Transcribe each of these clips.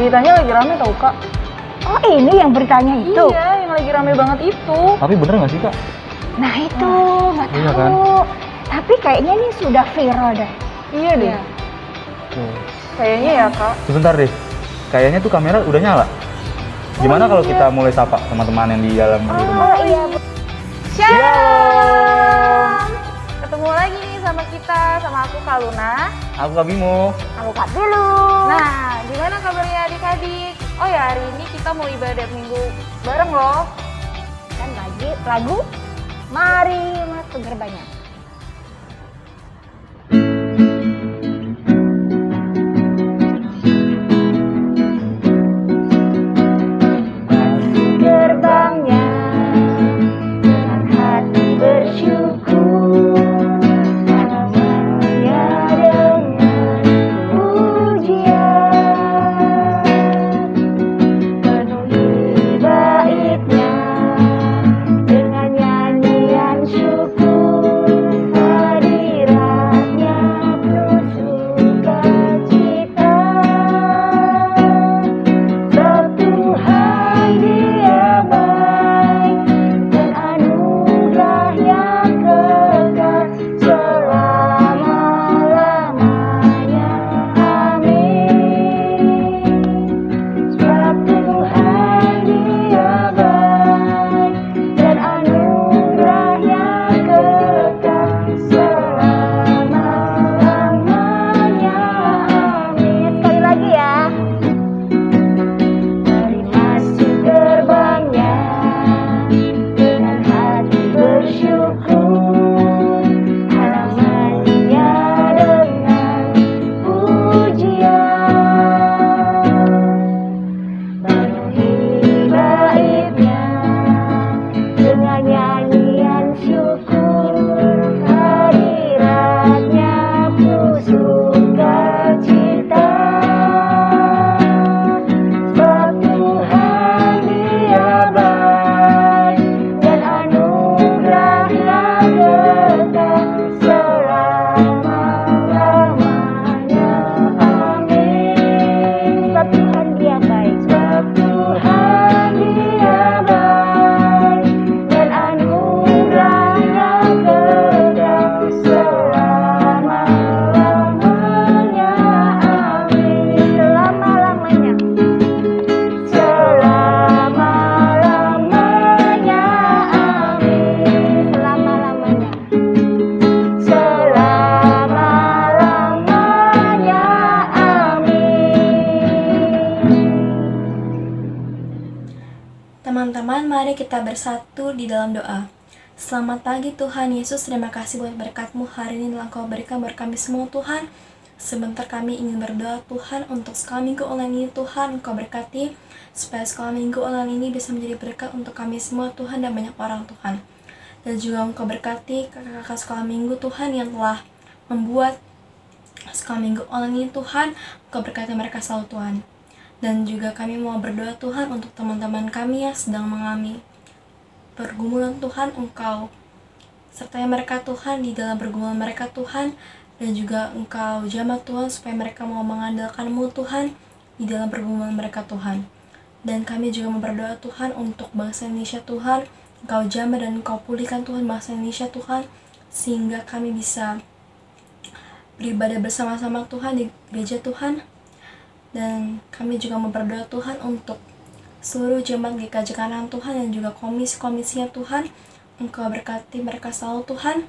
beritanya lagi rame tau Kak. Oh ini yang beritanya itu? Iya, yang lagi rame banget itu. Tapi bener nggak sih Kak? Nah itu, nggak Iya tahu. kan? Tapi kayaknya ini sudah viral deh. Iya deh. Iya. Tuh. Kayaknya ya Kak. Sebentar deh, kayaknya tuh kamera udah nyala. Gimana kalau kita mulai sapa teman-teman yang di dalam di rumah? Oh iya. Shalom. Ketemu lagi nih sama kita, sama aku Kak Luna. Aku Kak Bimo. Aku Kak Pilu. Nah, gimana kabarnya adik-adik? Oh ya, hari ini kita mau ibadah minggu bareng loh. Dan lagi lagu Mari Masuk Gerbangnya. Masuk gerbangnya dengan hati bersyukur, namanya dengan pujian, penuhi baitnya dengan nyanyian syukur, hadiratnya penuh sukacita. Sebab Tuhan Dia baik dan anugerahnya kekal selama-lamanya. Amin. Sebab Tuhan Dia baik dan anugerahnya kekal selama-lamanya. Amin. Sekali lagi ya. Mari masuk gerbangnya dengan hati bersyukur, halamannya dengan pujian, penuhi baitnya dengan nyanyian syukur, hadiratnya penuh sukacita. Sebab Tuhan Dia baik dan anugerahnya kekal selama-lamanya. Amin. Sebab Tuhan Dia baik. Sebab Tuhan Dia baik dan anugerahnya kekal selama-lamanya. Amin. Selama-lamanya. Selama-lamanya. Amin. Selama-lamanya. Selama-lamanya. Amin. Teman-teman, mari kita bersatu di dalam doa. Selamat pagi Tuhan Yesus, terima kasih buat berkat-Mu hari ini telah Kau berikan buat kami semua Tuhan. Sebentar kami ingin berdoa Tuhan untuk sekolah minggu online ini Tuhan, Engkau berkati supaya sekolah minggu online ini bisa menjadi berkat untuk kami semua Tuhan dan banyak orang Tuhan. Dan juga Engkau berkati kakak-kakak sekolah minggu Tuhan yang telah membuat sekolah minggu online ini Tuhan, Engkau berkati mereka selalu Tuhan. Dan juga kami mau berdoa Tuhan untuk teman-teman kami yang sedang mengalami pergumulan Tuhan, Engkau sertai mereka Tuhan di dalam pergumulan mereka Tuhan, dan juga Engkau jamah Tuhan supaya mereka mau mengandalkan-Mu Tuhan di dalam pergumulan mereka Tuhan. Dan kami juga mau berdoa Tuhan untuk bangsa Indonesia Tuhan, Engkau jamah dan Engkau pulihkan Tuhan bangsa Indonesia Tuhan, sehingga kami bisa beribadah bersama-sama Tuhan di gereja Tuhan. Dan kami juga mau berdoa Tuhan untuk seluruh jemaat GKJ Kanan Tuhan dan juga komisi-komisinya Tuhan. Engkau berkati mereka selalu Tuhan.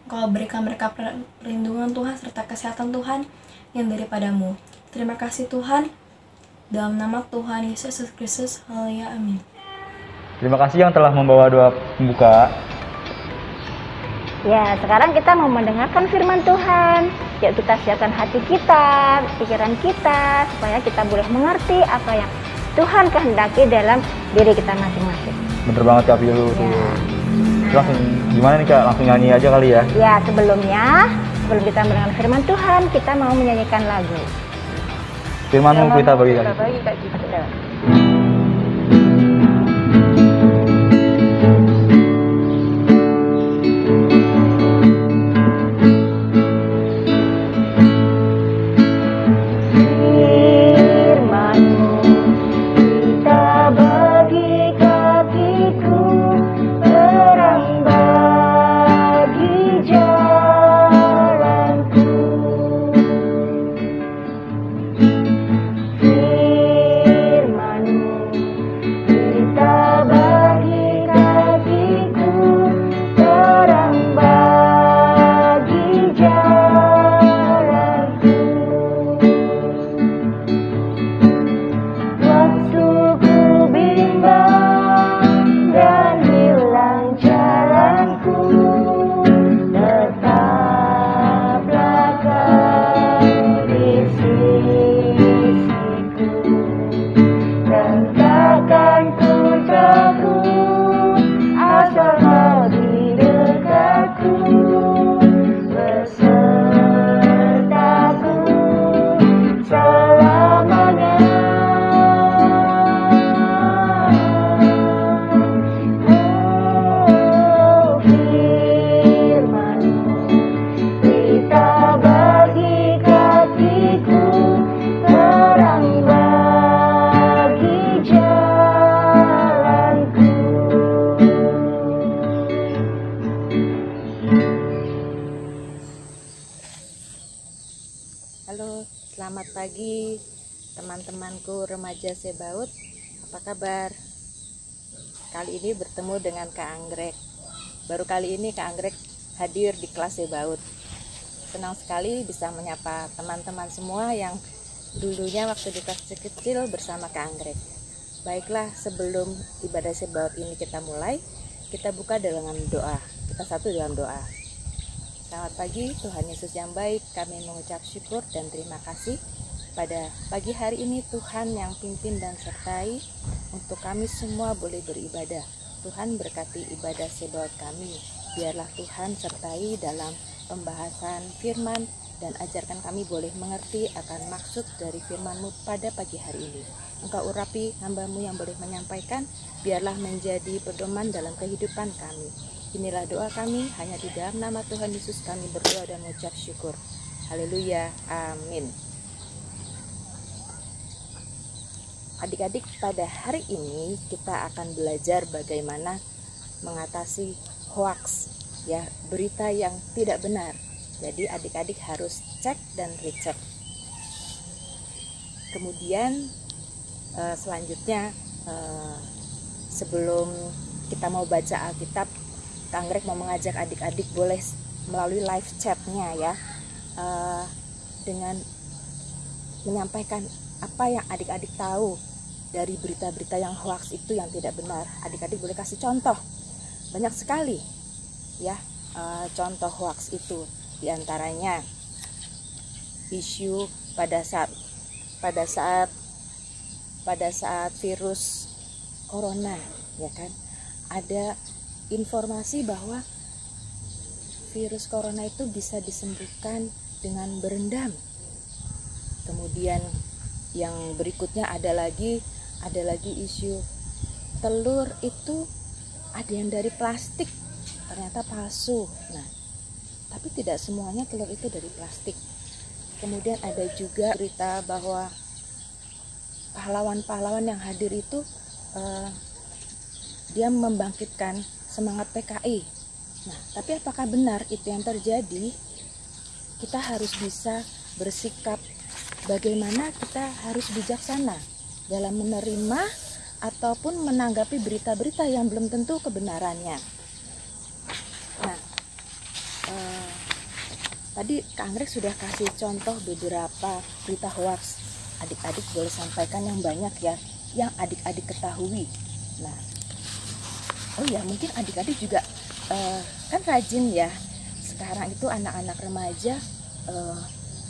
Engkau berikan mereka perlindungan Tuhan serta kesehatan Tuhan yang daripada-Mu. Terima kasih Tuhan. Dalam nama Tuhan Yesus Kristus, haleluya, amin. Terima kasih yang telah membawa doa pembuka. Ya, sekarang kita mau mendengarkan firman Tuhan. Yuk kita siapkan hati kita, pikiran kita, supaya kita boleh mengerti apa yang Tuhan kehendaki dalam diri kita masing-masing. Bener banget Kak Pilu tuh. Ya. Langsung gimana nih Kak? Langsung nyanyi aja kali ya. Ya, sebelum kita mendengarkan firman Tuhan, kita mau menyanyikan lagu. Firman-Mu kita bagi Kak. Kita bagi Kak Citra. Firman pagi teman-temanku remaja Sebaut, apa kabar? Kali ini bertemu dengan Kak Anggrek. Baru kali ini Kak Anggrek hadir di kelas Sebaut. Senang sekali bisa menyapa teman-teman semua yang dulunya waktu di kelas kecil bersama Kak Anggrek. Baiklah, sebelum ibadah Sebaut ini kita mulai, kita buka dengan doa. Kita satu dalam doa. Selamat pagi, Tuhan Yesus yang baik, kami mengucap syukur dan terima kasih pada pagi hari ini Tuhan yang pimpin dan sertai untuk kami semua boleh beribadah. Tuhan berkati ibadah Sebaut kami. Biarlah Tuhan sertai dalam pembahasan firman dan ajarkan kami boleh mengerti akan maksud dari firman-Mu pada pagi hari ini. Engkau urapi hamba-Mu yang boleh menyampaikan, biarlah menjadi pedoman dalam kehidupan kami. Inilah doa kami, hanya di dalam nama Tuhan Yesus kami berdoa dan mengucap syukur. Haleluya, amin. Adik-adik, pada hari ini kita akan belajar bagaimana mengatasi hoax, ya, berita yang tidak benar. Jadi adik-adik harus cek dan recheck. Kemudian selanjutnya sebelum kita mau baca Alkitab, Kak Anggrek mau mengajak adik-adik boleh melalui live chatnya ya, dengan menyampaikan apa yang adik-adik tahu dari berita-berita yang hoax itu yang tidak benar. Adik-adik boleh kasih contoh, banyak sekali ya contoh hoax itu. Diantaranya isu pada saat virus corona, ya kan, ada informasi bahwa virus corona itu bisa disembuhkan dengan berendam. Kemudian yang berikutnya ada lagi isu telur itu ada yang dari plastik, ternyata palsu. Nah, tapi tidak semuanya telur itu dari plastik. Kemudian ada juga berita bahwa pahlawan-pahlawan yang hadir itu dia membangkitkan semangat PKI. Nah, tapi apakah benar itu yang terjadi? Kita harus bisa bersikap bagaimana kita harus bijaksana dalam menerima ataupun menanggapi berita-berita yang belum tentu kebenarannya. Nah, tadi Kak Anggrek sudah kasih contoh beberapa berita hoax. Adik-adik boleh sampaikan yang banyak ya, yang adik-adik ketahui. Nah, oh ya, mungkin adik-adik juga kan rajin ya. Sekarang itu anak-anak remaja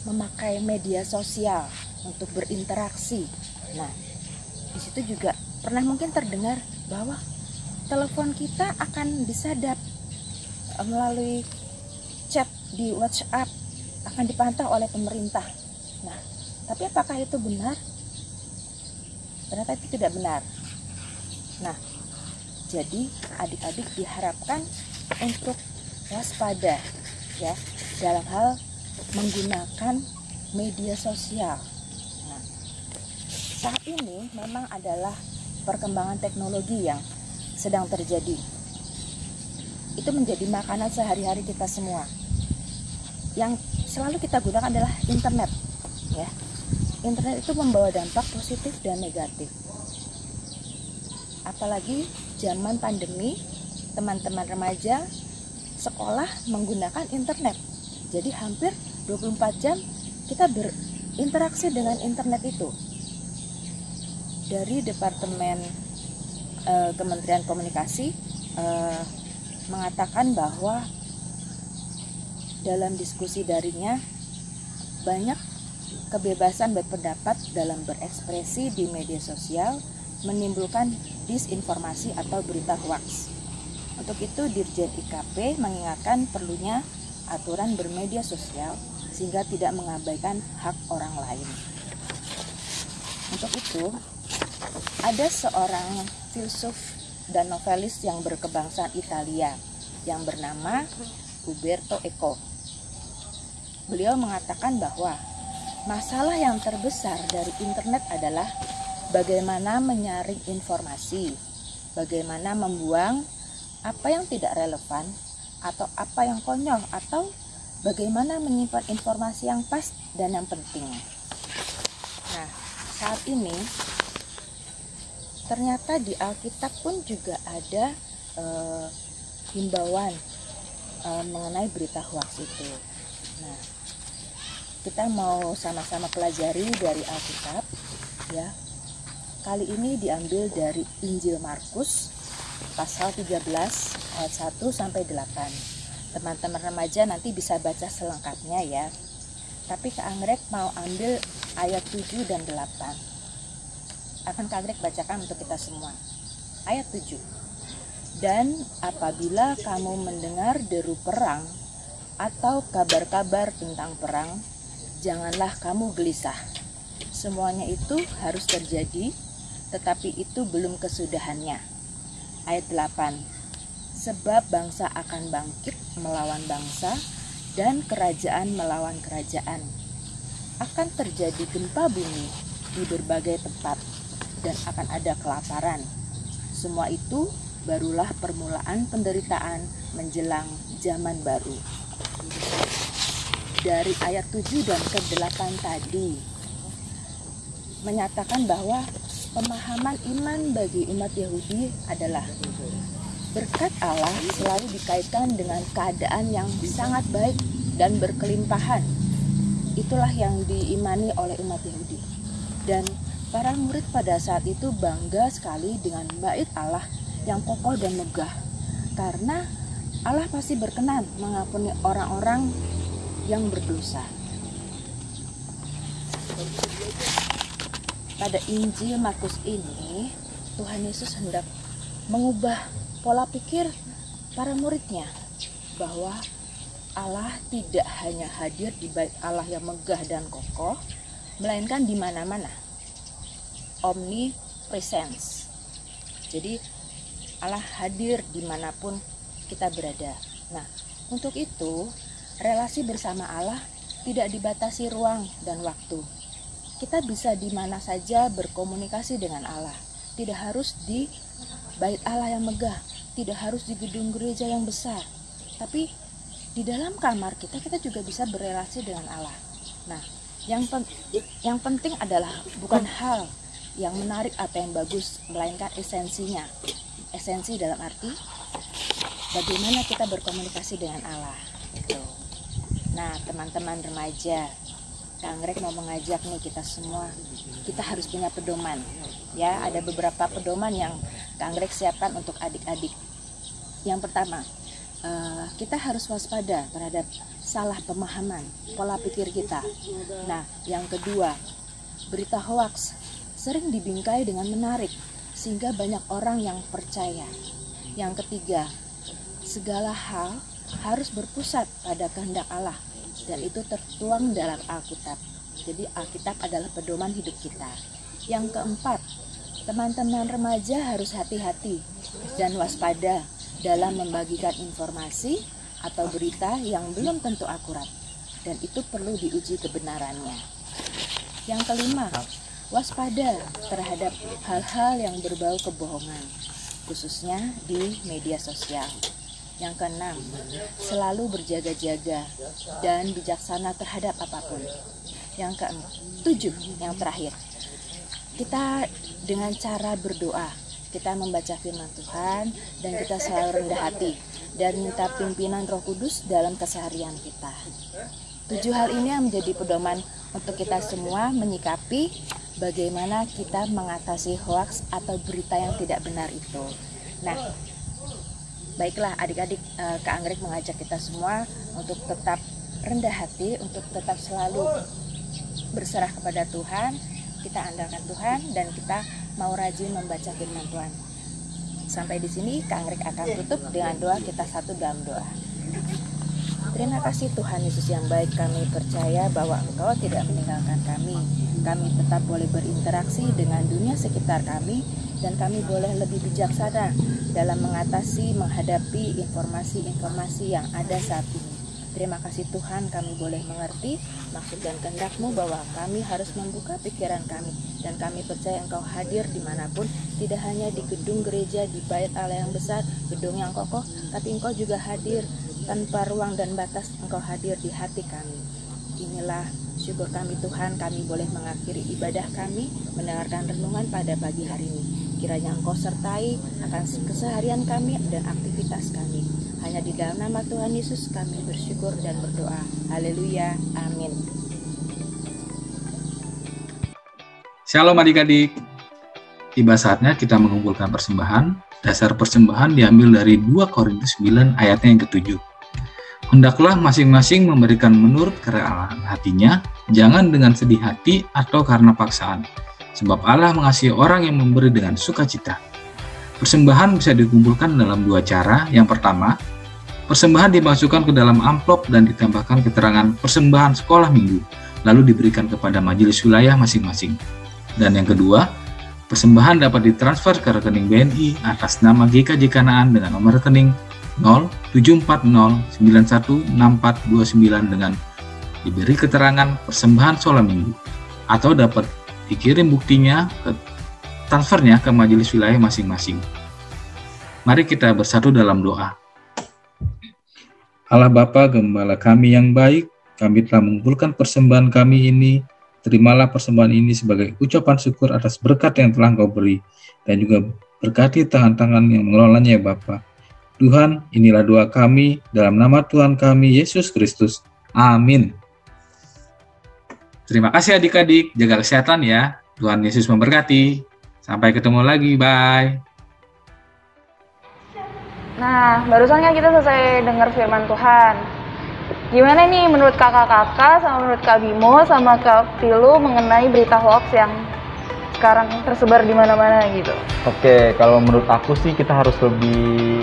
memakai media sosial untuk berinteraksi. Nah, di situ juga pernah mungkin terdengar bahwa telepon kita akan disadap melalui chat di WhatsApp, akan dipantau oleh pemerintah. Nah, tapi apakah itu benar? Ternyata itu tidak benar. Nah, jadi adik-adik diharapkan untuk waspada ya dalam hal menggunakan media sosial. Nah, saat ini memang adalah perkembangan teknologi yang sedang terjadi. Itu menjadi makanan sehari-hari kita semua. Yang selalu kita gunakan adalah internet, ya. Internet itu membawa dampak positif dan negatif. Apalagi zaman pandemi, teman-teman remaja sekolah menggunakan internet. Jadi hampir 24 jam kita berinteraksi dengan internet itu. Dari Departemen Kementerian Komunikasi mengatakan bahwa dalam diskusi daringnya banyak kebebasan berpendapat dalam berekspresi di media sosial menimbulkan disinformasi atau berita hoax. Untuk itu Dirjen IKP mengingatkan perlunya aturan bermedia sosial sehingga tidak mengabaikan hak orang lain. Untuk itu ada seorang filsuf dan novelis yang berkebangsaan Italia yang bernama Umberto Eco. Beliau mengatakan bahwa masalah yang terbesar dari internet adalah bagaimana menyaring informasi, bagaimana membuang apa yang tidak relevan atau apa yang konyol, atau bagaimana menyimpan informasi yang pas dan yang penting. saat ini ternyata di Alkitab pun juga ada himbauan mengenai berita hoaks itu. Nah, kita mau sama-sama pelajari dari Alkitab ya. Kali ini diambil dari Injil Markus pasal 13 ayat 1 sampai 8. Teman-teman remaja nanti bisa baca selengkapnya ya. Tapi Kak Anggrek mau ambil ayat 7 dan 8. Akan Kak Anggrek bacakan untuk kita semua. Ayat 7. Dan apabila kamu mendengar deru perang atau kabar-kabar tentang perang, janganlah kamu gelisah. Semuanya itu harus terjadi, tetapi itu belum kesudahannya. Ayat 8. Sebab bangsa akan bangkit melawan bangsa dan kerajaan melawan kerajaan. Akan terjadi gempa bumi di berbagai tempat dan akan ada kelaparan. Semua itu barulah permulaan penderitaan menjelang zaman baru. Dari ayat 7 dan ke-8 tadi menyatakan bahwa pemahaman iman bagi umat Yahudi adalah berkat Allah selalu dikaitkan dengan keadaan yang sangat baik dan berkelimpahan. Itulah yang diimani oleh umat Yahudi. Dan para murid pada saat itu bangga sekali dengan bait Allah yang kokoh dan megah. Karena Allah pasti berkenan mengampuni orang-orang yang berdosa. Pada Injil Markus ini, Tuhan Yesus hendak mengubah pola pikir para muridnya bahwa Allah tidak hanya hadir di bait Allah yang megah dan kokoh, melainkan di mana-mana. Omnipresence. Jadi Allah hadir dimanapun kita berada. Nah, untuk itu relasi bersama Allah tidak dibatasi ruang dan waktu. Kita bisa di mana saja berkomunikasi dengan Allah. Tidak harus di bait Allah yang megah, tidak harus di gedung gereja yang besar. Tapi di dalam kamar kita juga bisa berelasi dengan Allah. Nah, yang penting adalah bukan hal yang menarik atau yang bagus, melainkan esensinya. Esensi dalam arti bagaimana kita berkomunikasi dengan Allah. Gitu. Nah, teman-teman remaja, Kak Anggrek mau mengajak nih kita semua, kita harus punya pedoman. Ya, ada beberapa pedoman yang Kak Anggrek siapkan untuk adik-adik. Yang pertama, kita harus waspada terhadap salah pemahaman, pola pikir kita. Nah, yang kedua, berita hoaks sering dibingkai dengan menarik, sehingga banyak orang yang percaya. Yang ketiga, segala hal harus berpusat pada kehendak Allah, dan itu tertuang dalam Alkitab. Jadi Alkitab adalah pedoman hidup kita. Yang keempat, teman-teman remaja harus hati-hati dan waspada dalam membagikan informasi atau berita yang belum tentu akurat, dan itu perlu diuji kebenarannya. Yang kelima, waspada terhadap hal-hal yang berbau kebohongan, khususnya di media sosial. Yang keenam, selalu berjaga-jaga dan bijaksana terhadap apapun. Yang ketujuh, yang terakhir, kita dengan cara berdoa, kita membaca firman Tuhan, dan kita selalu rendah hati dan minta pimpinan Roh Kudus dalam keseharian kita. 7 hal ini yang menjadi pedoman untuk kita semua menyikapi bagaimana kita mengatasi hoaks atau berita yang tidak benar itu. Nah, baiklah adik-adik, Kak Anggrek mengajak kita semua untuk tetap rendah hati, untuk tetap selalu berserah kepada Tuhan. Kita andalkan Tuhan dan kita mau rajin membaca firman Tuhan. Sampai di sini Kak Anggrek akan tutup dengan doa. Kita satu dalam doa. Terima kasih Tuhan Yesus yang baik, kami percaya bahwa Engkau tidak meninggalkan kami. Kami tetap boleh berinteraksi dengan dunia sekitar kami, dan kami boleh lebih bijaksana dalam menghadapi informasi-informasi yang ada saat ini. Terima kasih Tuhan, kami boleh mengerti maksud dan kehendak-Mu bahwa kami harus membuka pikiran kami, dan kami percaya Engkau hadir dimanapun, tidak hanya di gedung gereja, di bait Allah yang besar, gedung yang kokoh, tapi Engkau juga hadir tanpa ruang dan batas. Engkau hadir di hati kami. Inilah Syukur kami Tuhan, kami boleh mengakhiri ibadah kami, mendengarkan renungan pada pagi hari ini. Kiranya Engkau sertai akan keseharian kami dan aktivitas kami. Hanya di dalam nama Tuhan Yesus kami bersyukur dan berdoa. Haleluya, amin. Shalom adik-adik. Tiba saatnya kita mengumpulkan persembahan. Dasar persembahan diambil dari 2 Korintus 9 ayatnya yang ke-7. Hendaklah masing-masing memberikan menurut kerelaan hatinya, jangan dengan sedih hati atau karena paksaan. Sebab Allah mengasihi orang yang memberi dengan sukacita. Persembahan bisa dikumpulkan dalam 2 cara. Yang pertama, persembahan dimasukkan ke dalam amplop dan ditambahkan keterangan persembahan sekolah minggu, lalu diberikan kepada majelis wilayah masing-masing. Dan yang kedua, persembahan dapat ditransfer ke rekening BNI atas nama GKJ Kanaan dengan nomor rekening 0740916429 dengan diberi keterangan persembahan sholat minggu, atau dapat dikirim buktinya ke transfernya ke majelis wilayah masing-masing. Mari kita bersatu dalam doa. Allah Bapa, Gembala kami yang baik, kami telah mengumpulkan persembahan kami ini. Terimalah persembahan ini sebagai ucapan syukur atas berkat yang telah Engkau beri, dan juga berkati tangan-tangan yang mengelolanya ya Bapa. Tuhan, inilah doa kami dalam nama Tuhan kami, Yesus Kristus. Amin. Terima kasih adik-adik, jaga kesehatan ya. Tuhan Yesus memberkati. Sampai ketemu lagi, bye. Nah, barusan kan kita selesai dengar firman Tuhan. Gimana nih menurut kakak-kakak sama menurut Kak Bimo sama Kak Pilu mengenai berita hoax yang sekarang tersebar di mana-mana gitu? Oke, kalau menurut aku sih kita harus lebih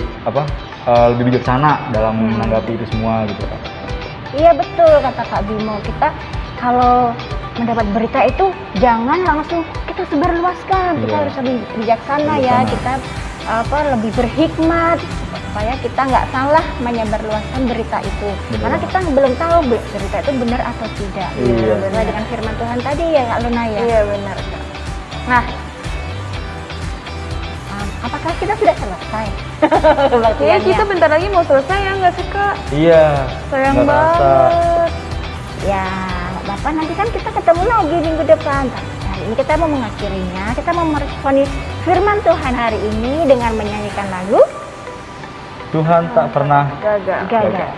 lebih bijaksana dalam menanggapi itu semua gitu kan. Iya betul kata Kak Bimo, kita kalau mendapat berita itu jangan langsung kita sebarluaskan, kita harus lebih bijaksana ya, kita lebih berhikmat supaya kita nggak salah menyebarluaskan berita itu. Karena kita belum tahu berita itu benar atau tidak. Sesuai dengan firman Tuhan tadi ya Kak Luna ya. Iya benar. Nah, apakah kita sudah selesai? ya kita bentar lagi mau selesai ya nggak sih Kak? Iya. Sayang nggak banget. rasa. Ya, Bapak nanti kan kita ketemu lagi minggu depan. Hari ini kita mau mengakhirinya, kita mau meresponi firman Tuhan hari ini dengan menyanyikan lagu Tuhan tak pernah Gagal. Engkau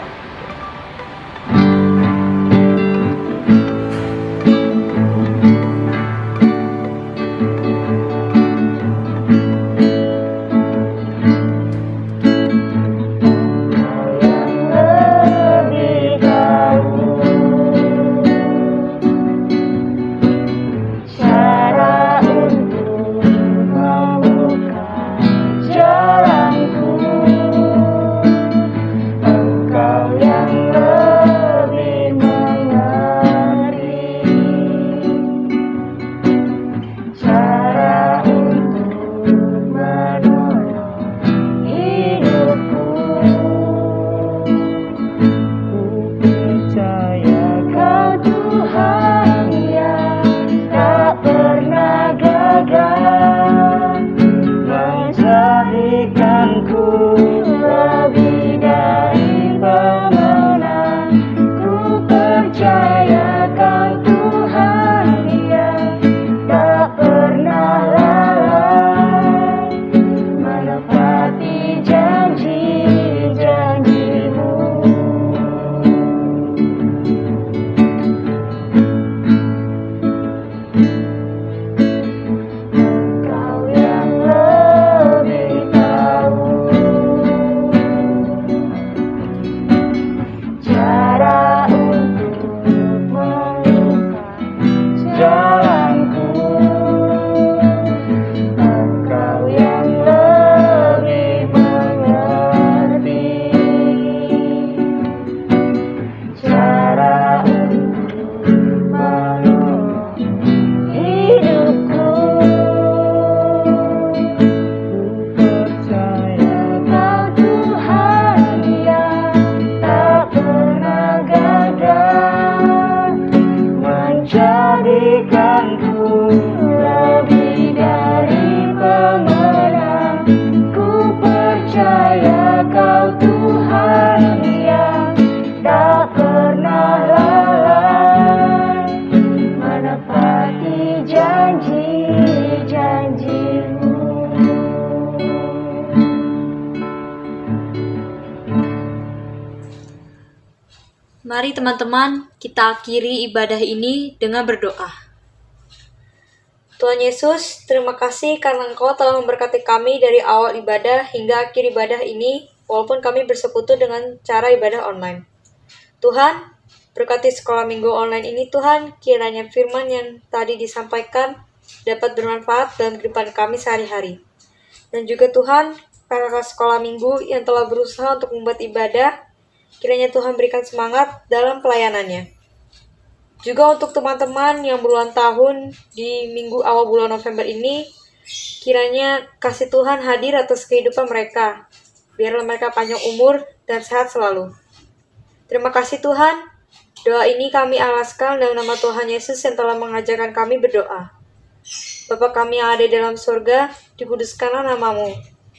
Mari teman-teman, kita akhiri ibadah ini dengan berdoa. Tuhan Yesus, terima kasih karena Engkau telah memberkati kami dari awal ibadah hingga akhir ibadah ini, walaupun kami bersekutu dengan cara ibadah online. Tuhan, berkati sekolah minggu online ini Tuhan, kiranya firman yang tadi disampaikan dapat bermanfaat dalam kehidupan kami sehari-hari. Dan juga Tuhan, kakak sekolah minggu yang telah berusaha untuk membuat ibadah, kiranya Tuhan berikan semangat dalam pelayanannya. Juga untuk teman-teman yang berulang tahun di minggu awal bulan November ini, kiranya kasih Tuhan hadir atas kehidupan mereka. Biarlah mereka panjang umur dan sehat selalu. Terima kasih Tuhan. Doa ini kami alaskan dalam nama Tuhan Yesus yang telah mengajarkan kami berdoa. Bapa kami yang ada dalam surga, dikuduskanlah namamu.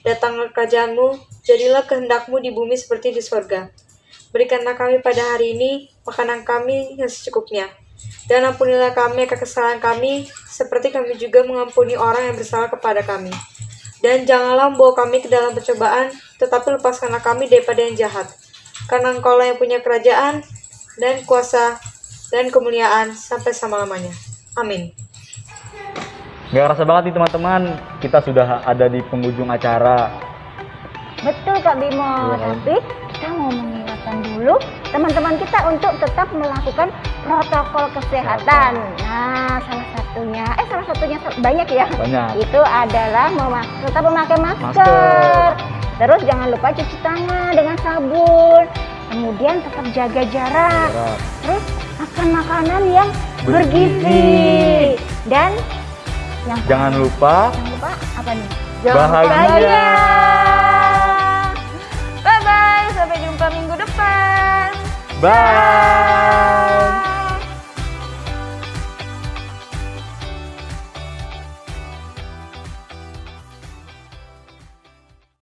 Datanglah kerajaan-Mu, jadilah kehendak-Mu di bumi seperti di surga. Berikanlah kami pada hari ini makanan kami yang secukupnya. Dan ampunilah kami akan kesalahan kami, seperti kami juga mengampuni orang yang bersalah kepada kami. Dan janganlah membawa kami ke dalam percobaan, tetapi lepaskanlah kami daripada yang jahat. Karena Engkau-lah yang punya kerajaan, dan kuasa, dan kemuliaan sampai selama-lamanya. Amin. Gak kerasa banget nih teman-teman, kita sudah ada di penghujung acara. Betul Kak Bimo, Iya, kan? tapi kita mau mengingatkan dulu teman-teman kita untuk tetap melakukan protokol kesehatan. Nah, salah satunya banyak ya. Banyak. Itu adalah tetap memakai masker. Terus jangan lupa cuci tangan dengan sabun. Kemudian tetap jaga jarak. Terus makan makanan yang bergizi. Dan jangan lupa apa nih? Bahagia. Bye-bye, sampai jumpa minggu depan. Bye.